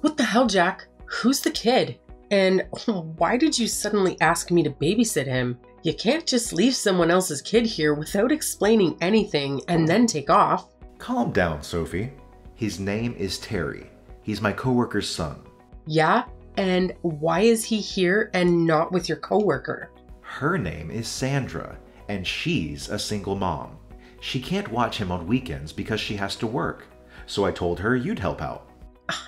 What the hell, Jack? Who's the kid? And why did you suddenly ask me to babysit him? You can't just leave someone else's kid here without explaining anything and then take off. Calm down, Sophie. His name is Terry. He's my coworker's son. Yeah? And why is he here and not with your coworker? Her name is Sandra, and she's a single mom. She can't watch him on weekends because she has to work. So I told her you'd help out.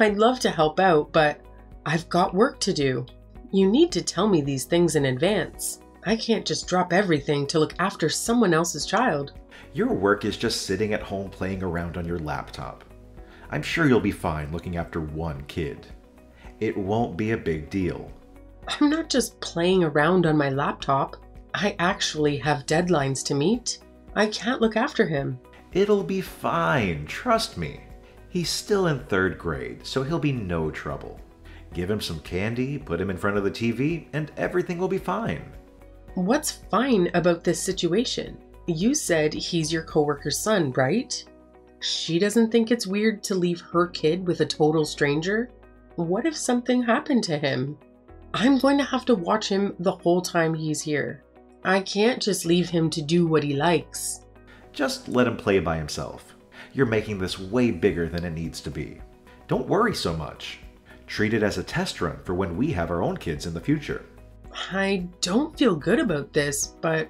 I'd love to help out, but I've got work to do. You need to tell me these things in advance. I can't just drop everything to look after someone else's child. Your work is just sitting at home playing around on your laptop. I'm sure you'll be fine looking after one kid. It won't be a big deal. I'm not just playing around on my laptop. I actually have deadlines to meet. I can't look after him. It'll be fine, trust me. He's still in 3rd grade, so he'll be no trouble. Give him some candy, put him in front of the TV, and everything will be fine. What's fine about this situation? You said he's your coworker's son, right? She doesn't think it's weird to leave her kid with a total stranger? What if something happened to him? I'm going to have to watch him the whole time he's here. I can't just leave him to do what he likes. Just let him play by himself. You're making this way bigger than it needs to be. Don't worry so much. Treat it as a test run for when we have our own kids in the future. I don't feel good about this, but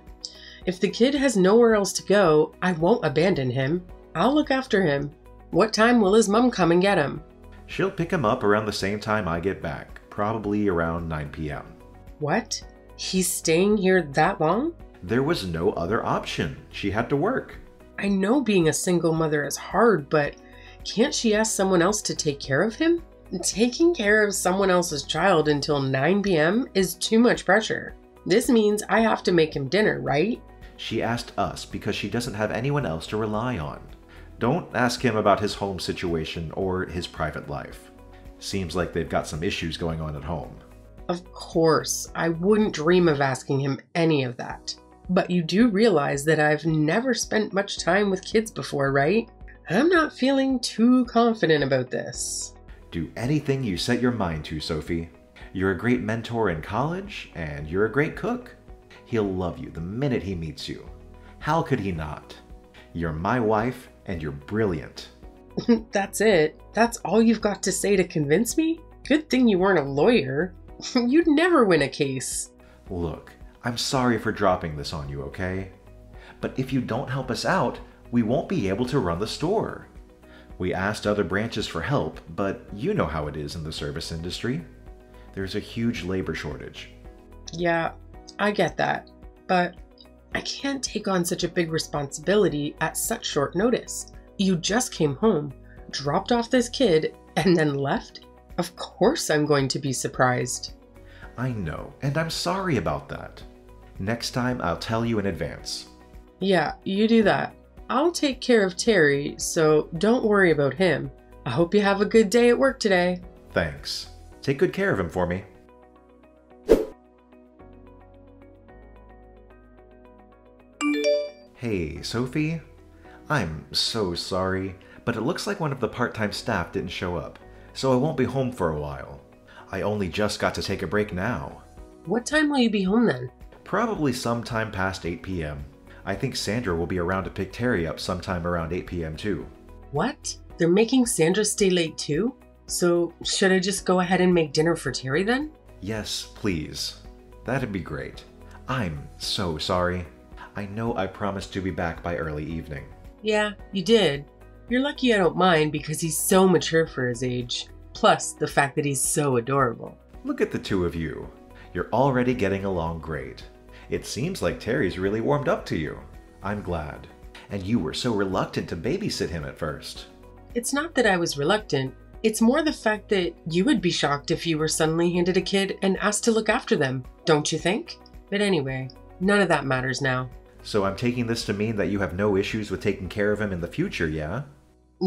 if the kid has nowhere else to go, I won't abandon him. I'll look after him. What time will his mom come and get him? She'll pick him up around the same time I get back, probably around 9 p.m. What? He's staying here that long? There was no other option. She had to work. I know being a single mother is hard, but can't she ask someone else to take care of him? Taking care of someone else's child until 9 p.m. is too much pressure. This means I have to make him dinner, right? She asked us because she doesn't have anyone else to rely on. Don't ask him about his home situation or his private life. Seems like they've got some issues going on at home. Of course, I wouldn't dream of asking him any of that. But you do realize that I've never spent much time with kids before, right? I'm not feeling too confident about this. Do anything you set your mind to, Sophie. You're a great mentor in college, and you're a great cook. He'll love you the minute he meets you. How could he not? You're my wife, and you're brilliant. That's it? That's all you've got to say to convince me? Good thing you weren't a lawyer. You'd never win a case. Look, I'm sorry for dropping this on you, okay? But if you don't help us out, we won't be able to run the store. We asked other branches for help, but you know how it is in the service industry. There's a huge labor shortage. Yeah, I get that, but I can't take on such a big responsibility at such short notice. You just came home, dropped off this kid, and then left? Of course I'm going to be surprised. I know, and I'm sorry about that. Next time I'll tell you in advance. Yeah, you do that. I'll take care of Terry, so don't worry about him. I hope you have a good day at work today. Thanks. Take good care of him for me. Hey, Sophie. I'm so sorry, but it looks like one of the part-time staff didn't show up, so I won't be home for a while. I only just got to take a break now. What time will you be home then? Probably sometime past 8 p.m. I think Sandra will be around to pick Terry up sometime around 8 p.m. too. What? They're making Sandra stay late too? So should I just go ahead and make dinner for Terry then? Yes, please. That'd be great. I'm so sorry. I know I promised to be back by early evening. Yeah, you did. You're lucky I don't mind because he's so mature for his age. Plus the fact that he's so adorable. Look at the two of you. You're already getting along great. It seems like Terry's really warmed up to you. I'm glad. And you were so reluctant to babysit him at first. It's not that I was reluctant. It's more the fact that you would be shocked if you were suddenly handed a kid and asked to look after them, don't you think? But anyway, none of that matters now. So I'm taking this to mean that you have no issues with taking care of him in the future, yeah?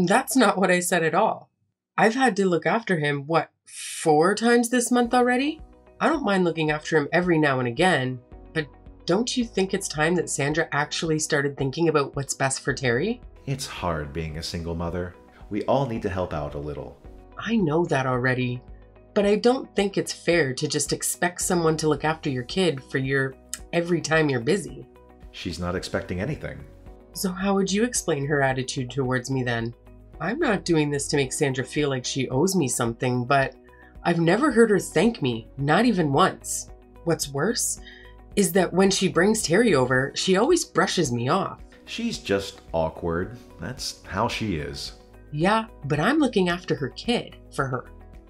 That's not what I said at all. I've had to look after him, 4 times this month already? I don't mind looking after him every now and again, but don't you think it's time that Sandra actually started thinking about what's best for Terry? It's hard being a single mother. We all need to help out a little. I know that already, but I don't think it's fair to just expect someone to look after your kid for your every time you're busy. She's not expecting anything. So how would you explain her attitude towards me then? I'm not doing this to make Sandra feel like she owes me something, but I've never heard her thank me, not even once. What's worse is that when she brings Terry over, she always brushes me off. She's just awkward. That's how she is. Yeah, but I'm looking after her kid for her.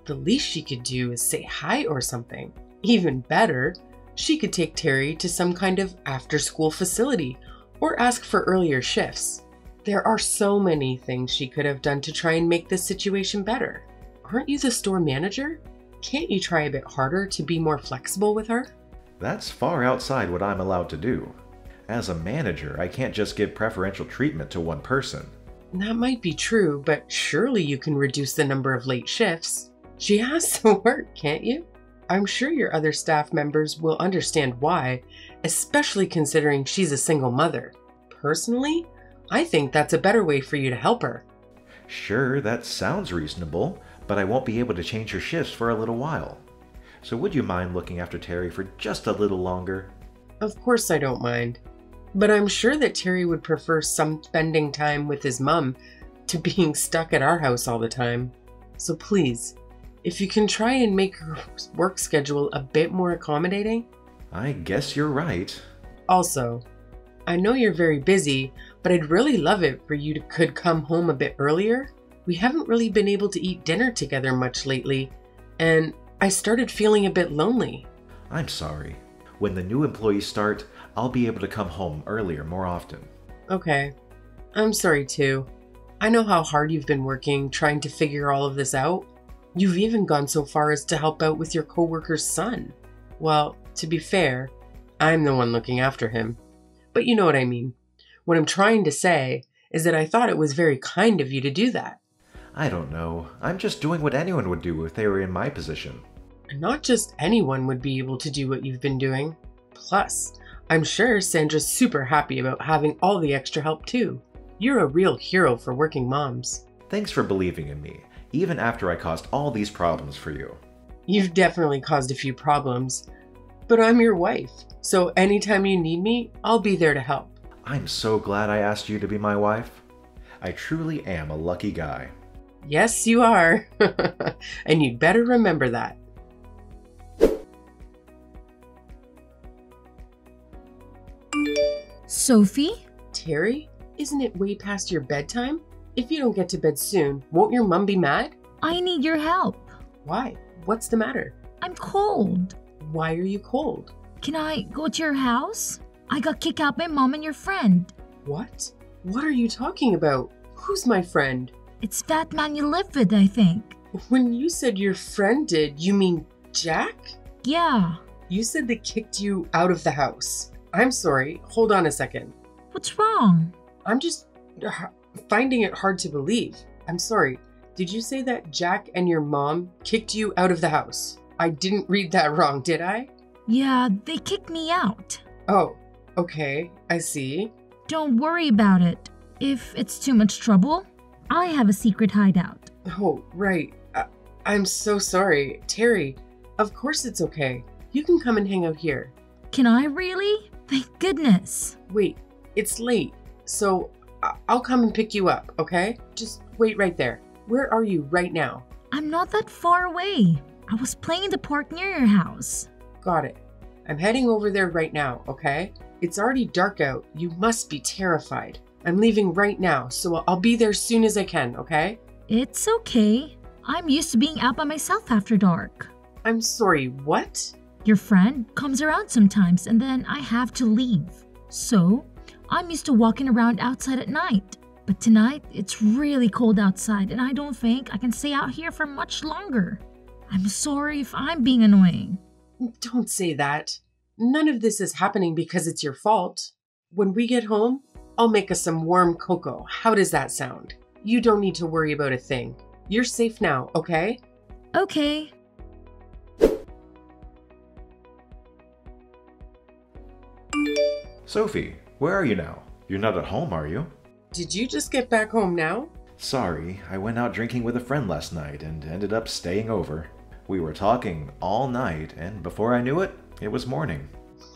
The least she could do is say hi or something. Even better, she could take Terry to some kind of after-school facility or ask for earlier shifts. There are so many things she could have done to try and make this situation better. Aren't you the store manager? Can't you try a bit harder to be more flexible with her? That's far outside what I'm allowed to do. As a manager, I can't just give preferential treatment to one person. That might be true, but surely you can reduce the number of late shifts. She has to work, can't you? I'm sure your other staff members will understand why, especially considering she's a single mother. Personally, I think that's a better way for you to help her. Sure, that sounds reasonable, but I won't be able to change her shifts for a little while. So would you mind looking after Terry for just a little longer? Of course I don't mind. But I'm sure that Terry would prefer some spending time with his mom to being stuck at our house all the time. So please, if you can try and make her work schedule a bit more accommodating. I guess you're right. Also, I know you're very busy, but I'd really love it for you to could come home a bit earlier. We haven't really been able to eat dinner together much lately, and I started feeling a bit lonely. I'm sorry. When the new employees start, I'll be able to come home earlier more often. Okay. I'm sorry too. I know how hard you've been working trying to figure all of this out. You've even gone so far as to help out with your coworker's son. Well, to be fair, I'm the one looking after him. But you know what I mean. What I'm trying to say is that I thought it was very kind of you to do that. I don't know. I'm just doing what anyone would do if they were in my position. And not just anyone would be able to do what you've been doing. Plus, I'm sure Sandra's super happy about having all the extra help too. You're a real hero for working moms. Thanks for believing in me, even after I caused all these problems for you. You've definitely caused a few problems, but I'm your wife, so anytime you need me, I'll be there to help. I'm so glad I asked you to be my wife. I truly am a lucky guy. Yes, you are. And you'd better remember that. Sophie? Terry, isn't it way past your bedtime? If you don't get to bed soon, won't your mom be mad? I need your help. Why? What's the matter? I'm cold. Why are you cold? Can I go to your house? I got kicked out by Mom and your friend. What? What are you talking about? Who's my friend? It's that man you live with, I think. When you said your friend did, you mean Jack? Yeah. You said they kicked you out of the house. I'm sorry, hold on a second. What's wrong? I'm just finding it hard to believe. I'm sorry. Did you say that Jack and your mom kicked you out of the house? I didn't read that wrong, did I? Yeah, they kicked me out. Oh, okay, I see. Don't worry about it. If it's too much trouble, I have a secret hideout. Oh, right. I'm so sorry. Terry, of course it's okay. You can come and hang out here. Can I really? Thank goodness. Wait, it's late, so I'll come and pick you up, okay? Just wait right there. Where are you right now? I'm not that far away. I was playing in the park near your house. Got it. I'm heading over there right now, okay? It's already dark out. You must be terrified. I'm leaving right now, so I'll be there as soon as I can, okay? It's okay. I'm used to being out by myself after dark. I'm sorry, what? Your friend comes around sometimes and then I have to leave. So, I'm used to walking around outside at night. But tonight, it's really cold outside and I don't think I can stay out here for much longer. I'm sorry if I'm being annoying. Don't say that. None of this is happening because it's your fault. When we get home, I'll make us some warm cocoa. How does that sound? You don't need to worry about a thing. You're safe now, okay? Okay. Sophie, where are you now? You're not at home, are you? Did you just get back home now? Sorry, I went out drinking with a friend last night and ended up staying over. We were talking all night, and before I knew it, it was morning.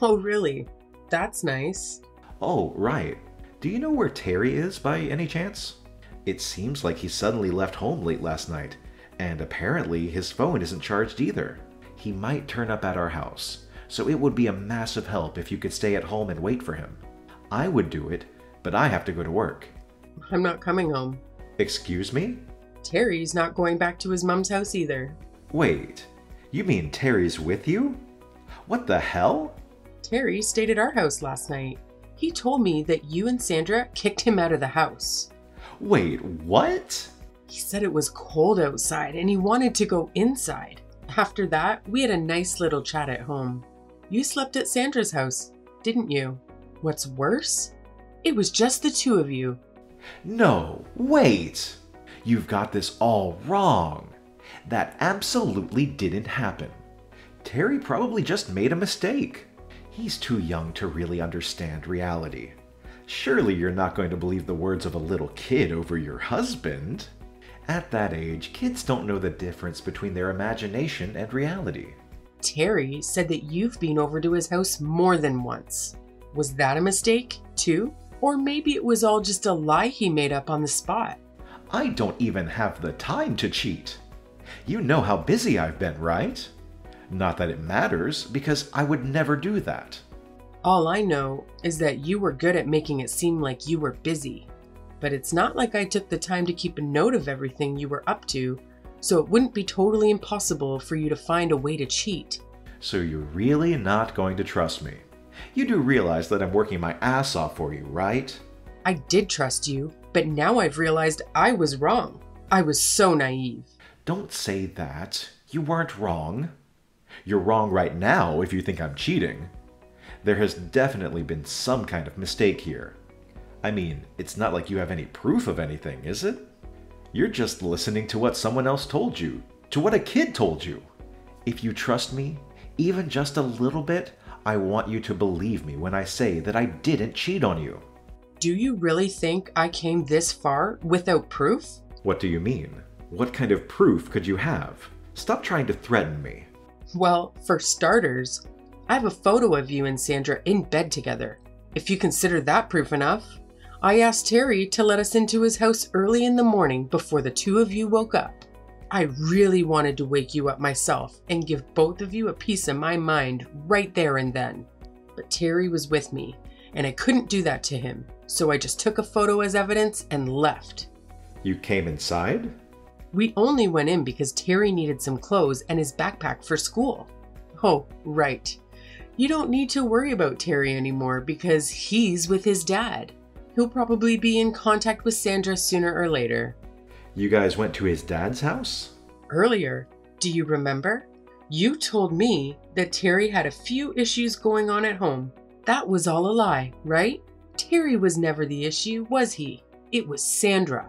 Oh, really? That's nice. Oh, right. Do you know where Terry is by any chance? It seems like he suddenly left home late last night, and apparently his phone isn't charged either. He might turn up at our house, so it would be a massive help if you could stay at home and wait for him. I would do it, but I have to go to work. I'm not coming home. Excuse me? Terry's not going back to his mom's house either. Wait, you mean Terry's with you? What the hell? Terry stayed at our house last night. He told me that you and Sandra kicked him out of the house. Wait, what? He said it was cold outside and he wanted to go inside. After that, we had a nice little chat at home. You slept at Sandra's house, didn't you? What's worse? It was just the two of you. No, wait! You've got this all wrong. That absolutely didn't happen. Terry probably just made a mistake. He's too young to really understand reality. Surely you're not going to believe the words of a little kid over your husband. At that age, kids don't know the difference between their imagination and reality. Terry said that you've been over to his house more than once. Was that a mistake, too? Or maybe it was all just a lie he made up on the spot. I don't even have the time to cheat. You know how busy I've been, right? Not that it matters, because I would never do that. All I know is that you were good at making it seem like you were busy. But it's not like I took the time to keep a note of everything you were up to, so it wouldn't be totally impossible for you to find a way to cheat. So you're really not going to trust me? You do realize that I'm working my ass off for you, right? I did trust you, but now I've realized I was wrong. I was so naive. Don't say that. You weren't wrong. You're wrong right now if you think I'm cheating. There has definitely been some kind of mistake here. I mean, it's not like you have any proof of anything, is it? You're just listening to what someone else told you, to what a kid told you. If you trust me, even just a little bit, I want you to believe me when I say that I didn't cheat on you. Do you really think I came this far without proof? What do you mean? What kind of proof could you have? Stop trying to threaten me. Well, for starters, I have a photo of you and Sandra in bed together. If you consider that proof enough. I asked Terry to let us into his house early in the morning before the two of you woke up. I really wanted to wake you up myself and give both of you a piece of my mind right there and then. But Terry was with me, and I couldn't do that to him, so I just took a photo as evidence and left. You came inside? We only went in because Terry needed some clothes and his backpack for school. Oh, right. You don't need to worry about Terry anymore because he's with his dad. He'll probably be in contact with Sandra sooner or later. You guys went to his dad's house? Earlier, do you remember? You told me that Terry had a few issues going on at home. That was all a lie, right? Terry was never the issue, was he? It was Sandra.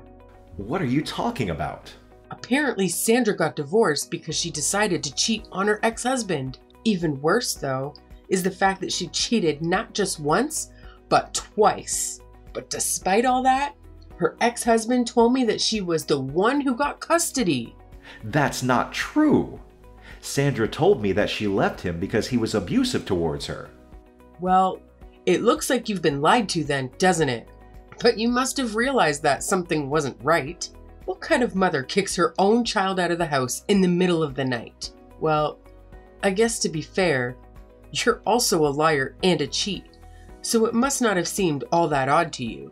What are you talking about? Apparently, Sandra got divorced because she decided to cheat on her ex-husband. Even worse, though, is the fact that she cheated not just once, but twice. But despite all that, her ex-husband told me that she was the one who got custody. That's not true. Sandra told me that she left him because he was abusive towards her. Well, it looks like you've been lied to then, doesn't it? But you must have realized that something wasn't right. What kind of mother kicks her own child out of the house in the middle of the night? Well, I guess to be fair, you're also a liar and a cheat. So it must not have seemed all that odd to you.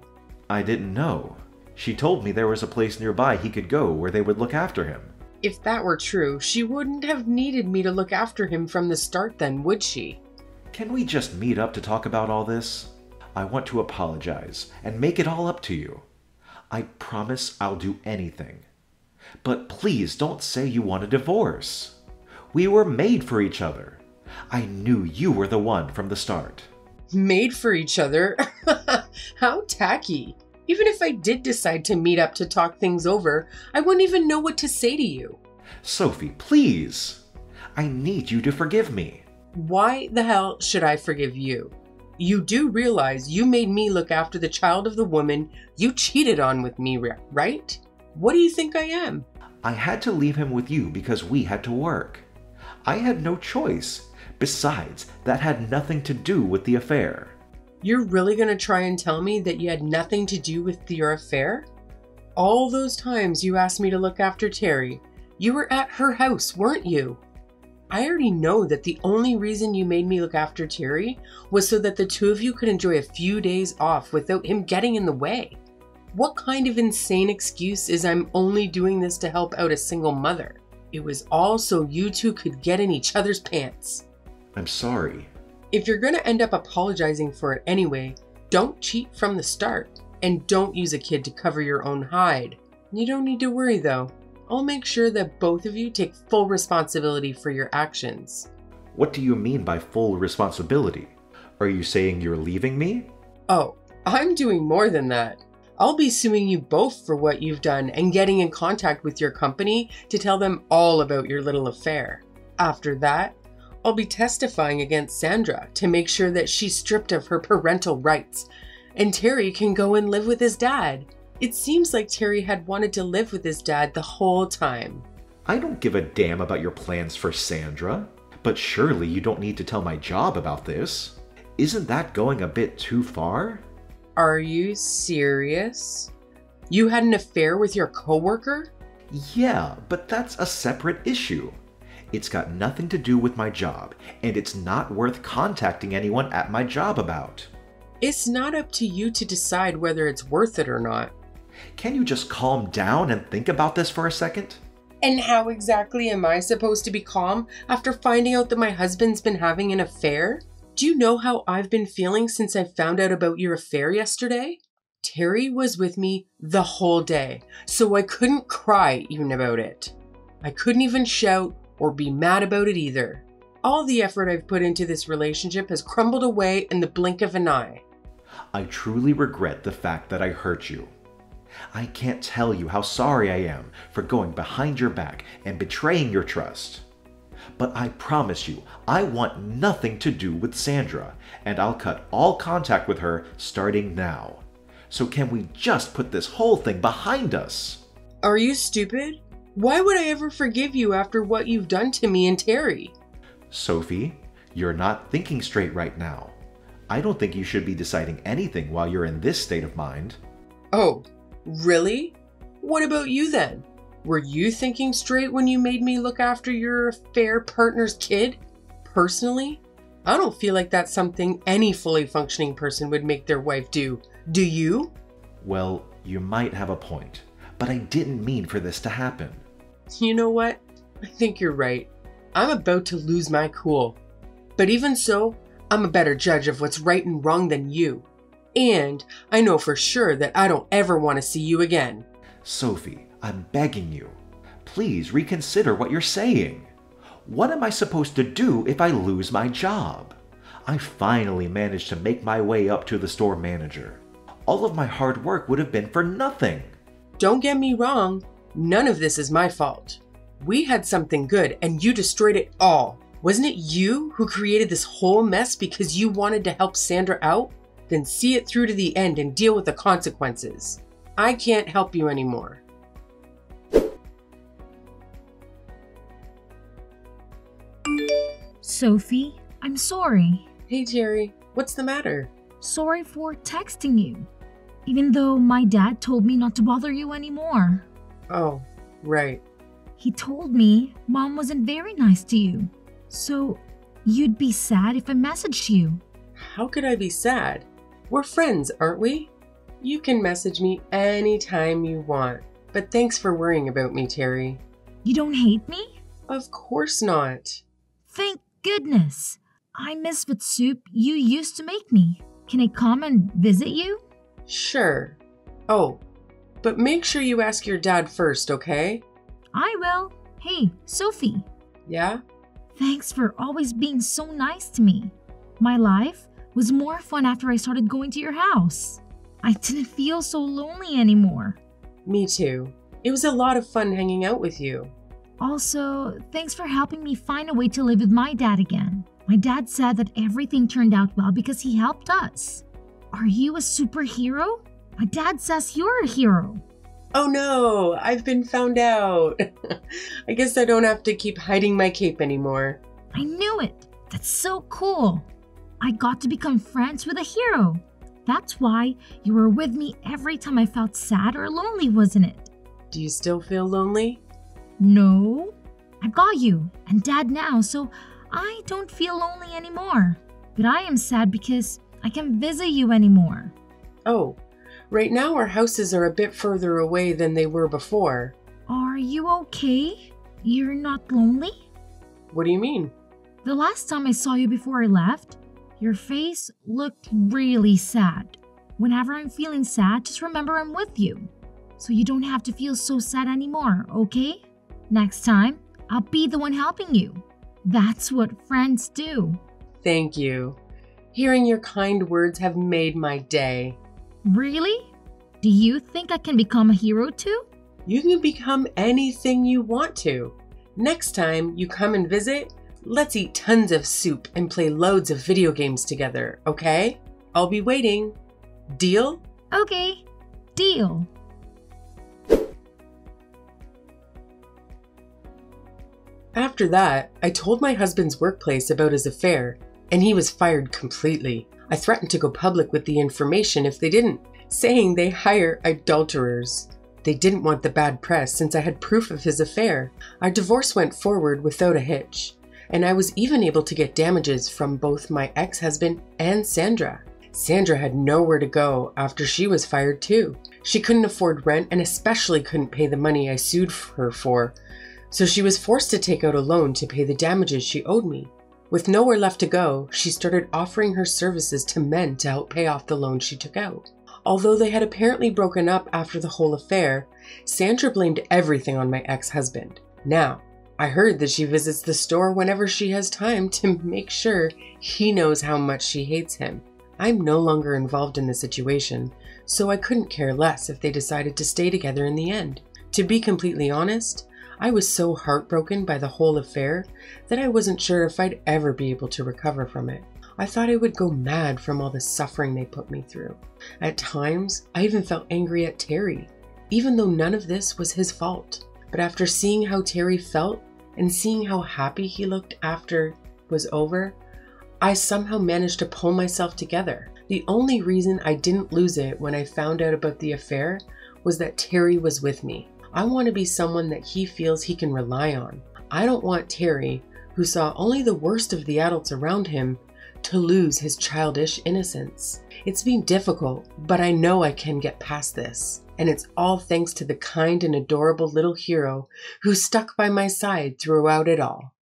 I didn't know. She told me there was a place nearby he could go where they would look after him. If that were true, she wouldn't have needed me to look after him from the start then, would she? Can we just meet up to talk about all this? I want to apologize and make it all up to you. I promise I'll do anything. But please don't say you want a divorce. We were made for each other. I knew you were the one from the start. Made for each other? How tacky. Even if I did decide to meet up to talk things over, I wouldn't even know what to say to you. Sophie, please. I need you to forgive me. Why the hell should I forgive you? You do realize you made me look after the child of the woman you cheated on with me, right? What do you think I am? I had to leave him with you because we had to work. I had no choice. Besides, that had nothing to do with the affair. You're really going to try and tell me that you had nothing to do with your affair? All those times you asked me to look after Terry, you were at her house, weren't you? I already know that the only reason you made me look after Terry was so that the two of you could enjoy a few days off without him getting in the way. What kind of insane excuse is I'm only doing this to help out a single mother? It was all so you two could get in each other's pants. I'm sorry. If you're going to end up apologizing for it anyway, don't cheat from the start. And don't use a kid to cover your own hide. You don't need to worry though. I'll make sure that both of you take full responsibility for your actions. What do you mean by full responsibility? Are you saying you're leaving me? Oh, I'm doing more than that. I'll be suing you both for what you've done and getting in contact with your company to tell them all about your little affair. After that, I'll be testifying against Sandra to make sure that she's stripped of her parental rights and Terry can go and live with his dad. It seems like Terry had wanted to live with his dad the whole time. I don't give a damn about your plans for Sandra, but surely you don't need to tell my job about this. Isn't that going a bit too far? Are you serious? You had an affair with your coworker? Yeah, but that's a separate issue. It's got nothing to do with my job, and it's not worth contacting anyone at my job about. It's not up to you to decide whether it's worth it or not. Can you just calm down and think about this for a second? And how exactly am I supposed to be calm after finding out that my husband's been having an affair? Do you know how I've been feeling since I found out about your affair yesterday? Terry was with me the whole day, so I couldn't cry even about it. I couldn't even shout or be mad about it either. All the effort I've put into this relationship has crumbled away in the blink of an eye. I truly regret the fact that I hurt you. I can't tell you how sorry I am for going behind your back and betraying your trust. But I promise you, I want nothing to do with Sandra, and I'll cut all contact with her starting now. So can we just put this whole thing behind us? Are you stupid? Why would I ever forgive you after what you've done to me and Terry? Sophie, you're not thinking straight right now. I don't think you should be deciding anything while you're in this state of mind. Oh, really? What about you then? Were you thinking straight when you made me look after your affair partner's kid? Personally, I don't feel like that's something any fully functioning person would make their wife do. Do you? Well, you might have a point, but I didn't mean for this to happen. You know what? I think you're right. I'm about to lose my cool. But even so, I'm a better judge of what's right and wrong than you. And I know for sure that I don't ever want to see you again. Sophie, I'm begging you. Please reconsider what you're saying. What am I supposed to do if I lose my job? I finally managed to make my way up to the store manager. All of my hard work would have been for nothing. Don't get me wrong. None of this is my fault. We had something good and you destroyed it all. Wasn't it you who created this whole mess because you wanted to help Sandra out? Then see it through to the end and deal with the consequences. I can't help you anymore. Sophie, I'm sorry. Hey Terry, what's the matter? Sorry for texting you. Even though my dad told me not to bother you anymore. Oh, right. He told me Mom wasn't very nice to you. So you'd be sad if I messaged you. How could I be sad? We're friends, aren't we? You can message me anytime you want. But thanks for worrying about me, Terry. You don't hate me? Of course not. Thank goodness. I miss the soup you used to make me. Can I come and visit you? Sure. Oh, but make sure you ask your dad first, okay? I will. Hey, Sophie. Yeah? Thanks for always being so nice to me. My life was more fun after I started going to your house. I didn't feel so lonely anymore. Me too. It was a lot of fun hanging out with you. Also, thanks for helping me find a way to live with my dad again. My dad said that everything turned out well because he helped us. Are you a superhero? My dad says you're a hero. Oh no, I've been found out. I guess I don't have to keep hiding my cape anymore. I knew it. That's so cool. I got to become friends with a hero. That's why you were with me every time I felt sad or lonely, wasn't it? Do you still feel lonely? No. I got you and Dad now, so I don't feel lonely anymore. But I am sad because I can't visit you anymore. Oh, right now our houses are a bit further away than they were before. Are you okay? You're not lonely? What do you mean? The last time I saw you before I left, your face looked really sad. Whenever I'm feeling sad, just remember I'm with you. So you don't have to feel so sad anymore, okay? Next time, I'll be the one helping you. That's what friends do. Thank you. Hearing your kind words have made my day. Really? Do you think I can become a hero too? You can become anything you want to. Next time you come and visit, let's eat tons of soup and play loads of video games together, okay? I'll be waiting. Deal? Okay, deal. After that, I told my husband's workplace about his affair, and he was fired completely. I threatened to go public with the information if they didn't, saying they hire adulterers. They didn't want the bad press since I had proof of his affair. Our divorce went forward without a hitch, and I was even able to get damages from both my ex-husband and Sandra. Sandra had nowhere to go after she was fired too. She couldn't afford rent and especially couldn't pay the money I sued her for, so she was forced to take out a loan to pay the damages she owed me. With nowhere left to go, she started offering her services to men to help pay off the loan she took out. Although they had apparently broken up after the whole affair, Sandra blamed everything on my ex-husband. Now, I heard that she visits the store whenever she has time to make sure he knows how much she hates him. I'm no longer involved in the situation, so I couldn't care less if they decided to stay together in the end. To be completely honest, I was so heartbroken by the whole affair that I wasn't sure if I'd ever be able to recover from it. I thought I would go mad from all the suffering they put me through. At times, I even felt angry at Terry, even though none of this was his fault. But after seeing how Terry felt and seeing how happy he looked after it was over, I somehow managed to pull myself together. The only reason I didn't lose it when I found out about the affair was that Terry was with me. I want to be someone that he feels he can rely on. I don't want Terry, who saw only the worst of the adults around him, to lose his childish innocence. It's been difficult, but I know I can get past this. And it's all thanks to the kind and adorable little hero who stuck by my side throughout it all.